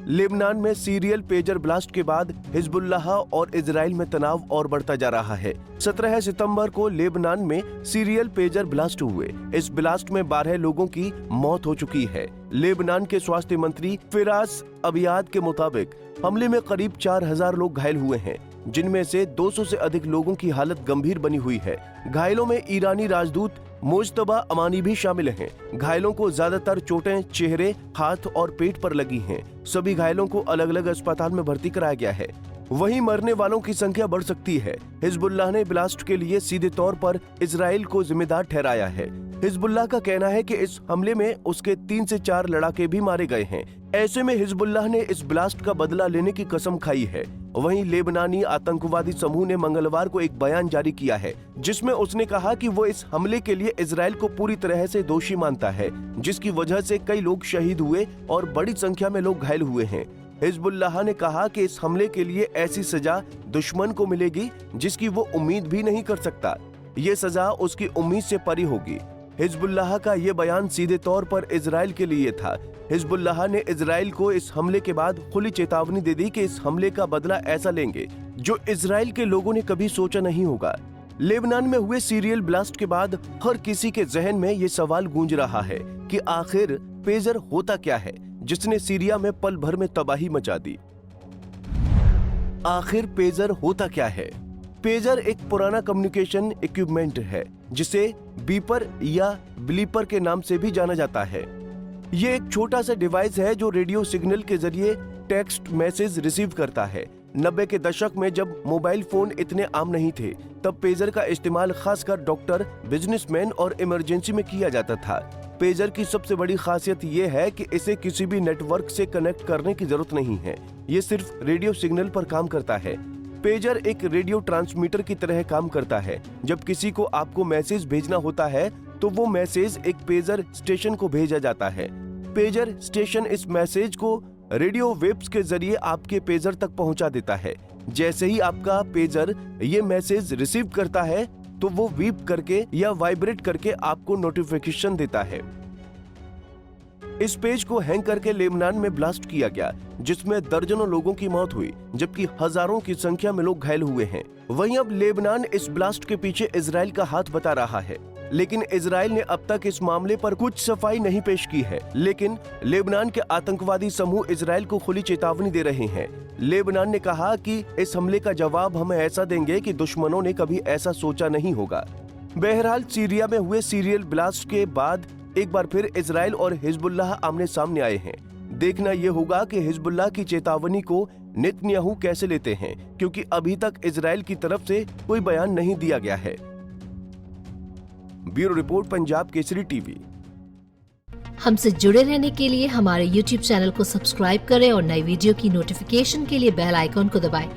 Lebanon में serial pager blast के बाद हिजबुल्लाह और इजराइल में तनाव और बढ़ता जा रहा है। 17 सितंबर को लेबनान में सीरियल पेजर ब्लास्ट हुए। इस ब्लास्ट में 12 लोगों की मौत हो चुकी है। लेबनान के स्वास्थ्य मंत्री फिरास अबियाद के मुताबिक हमले में करीब 4000 लोग घायल हुए हैं, जिनमें से 200 से अधिक लोगों की हालत गंभीर बनी हुई है। घायलों में ईरानी राजदूत मुज्तबा अमानी भी शामिल हैं। घायलों को ज्यादातर चोटें चेहरे, हाथ और पेट पर लगी हैं। सभी घायलों को अलग अलग अस्पताल में भर्ती कराया गया है। वहीं मरने वालों की संख्या बढ़ सकती है। हिजबुल्लाह ने ब्लास्ट के लिए सीधे तौर पर इजराइल को जिम्मेदार ठहराया है। हिजबुल्लाह का कहना है कि इस हमले में उसके 3 से 4 लड़ाके भी मारे गए हैं। ऐसे में हिजबुल्लाह ने इस ब्लास्ट का बदला लेने की कसम खाई है। वहीं लेबनानी आतंकवादी समूह ने मंगलवार को एक बयान जारी किया है, जिसमें उसने कहा कि वो इस हमले के लिए इजराइल को पूरी तरह से दोषी मानता है, जिसकी वजह से कई लोग शहीद हुए और बड़ी संख्या में लोग घायल हुए हैं। हिजबुल्लाह ने कहा कि इस हमले के लिए ऐसी सजा दुश्मन को मिलेगी जिसकी वो उम्मीद भी नहीं कर सकता। ये सजा उसकी उम्मीद से परे होगी। हिजबुल्लाह का ये बयान सीधे तौर पर इजराइल के लिए था। हिजबुल्लाह ने इजराइल को इस हमले के बाद खुली चेतावनी दे दी कि इस हमले का बदला ऐसा लेंगे जो इजराइल के लोगों ने कभी सोचा नहीं होगा। लेबनान में हुए सीरियल ब्लास्ट के बाद हर किसी के जहन में ये सवाल गूंज रहा है कि आखिर पेजर होता क्या है जिसने सीरिया में पल भर में तबाही मचा दी। आखिर पेजर होता क्या है? पेजर एक पुराना कम्युनिकेशन इक्विपमेंट है जिसे बीपर या ब्लीपर के नाम से भी जाना जाता है। ये एक छोटा सा डिवाइस है जो रेडियो सिग्नल के जरिए टेक्स्ट मैसेज रिसीव करता है। 90 के दशक में जब मोबाइल फोन इतने आम नहीं थे, तब पेजर का इस्तेमाल खासकर डॉक्टर, बिजनेसमैन और इमरजेंसी में किया जाता था। पेजर की सबसे बड़ी खासियत ये है कि इसे किसी भी नेटवर्क से कनेक्ट करने की जरूरत नहीं है। ये सिर्फ रेडियो सिग्नल पर काम करता है। पेजर एक रेडियो ट्रांसमीटर की तरह काम करता है। जब किसी को आपको मैसेज भेजना होता है तो वो मैसेज एक पेजर स्टेशन को भेजा जाता है। पेजर स्टेशन इस मैसेज को रेडियो वेव्स के जरिए आपके पेजर तक पहुंचा देता है। जैसे ही आपका पेजर ये मैसेज रिसीव करता है तो वो बीप करके या वाइब्रेट करके आपको नोटिफिकेशन देता है। इस पेज को हैंग करके लेबनान में ब्लास्ट किया गया, जिसमें दर्जनों लोगों की मौत हुई, जबकि हजारों की संख्या में लोग घायल हुए हैं। वहीं अब लेबनान इस ब्लास्ट के पीछे इजराइल का हाथ बता रहा है, लेकिन इजराइल ने अब तक इस मामले पर कुछ सफाई नहीं पेश की है। लेकिन लेबनान के आतंकवादी समूह इजराइल को खुली चेतावनी दे रहे हैं। लेबनान ने कहा कि इस हमले का जवाब हम ऐसा देंगे कि दुश्मनों ने कभी ऐसा सोचा नहीं होगा। बहरहाल सीरिया में हुए सीरियल ब्लास्ट के बाद एक बार फिर इजराइल और हिजबुल्लाह आमने सामने आए हैं। देखना यह होगा कि हिजबुल्लाह की चेतावनी को नेतन्याहू कैसे लेते हैं, क्योंकि अभी तक इजराइल की तरफ से कोई बयान नहीं दिया गया है। Bureau report, Punjab Kesari TV. हमसे जुड़े रहने के लिए हमारे YouTube चैनल को सब्सक्राइब करें और नई वीडियो की नोटिफिकेशन के लिए बेल आइकॉन को दबाएं।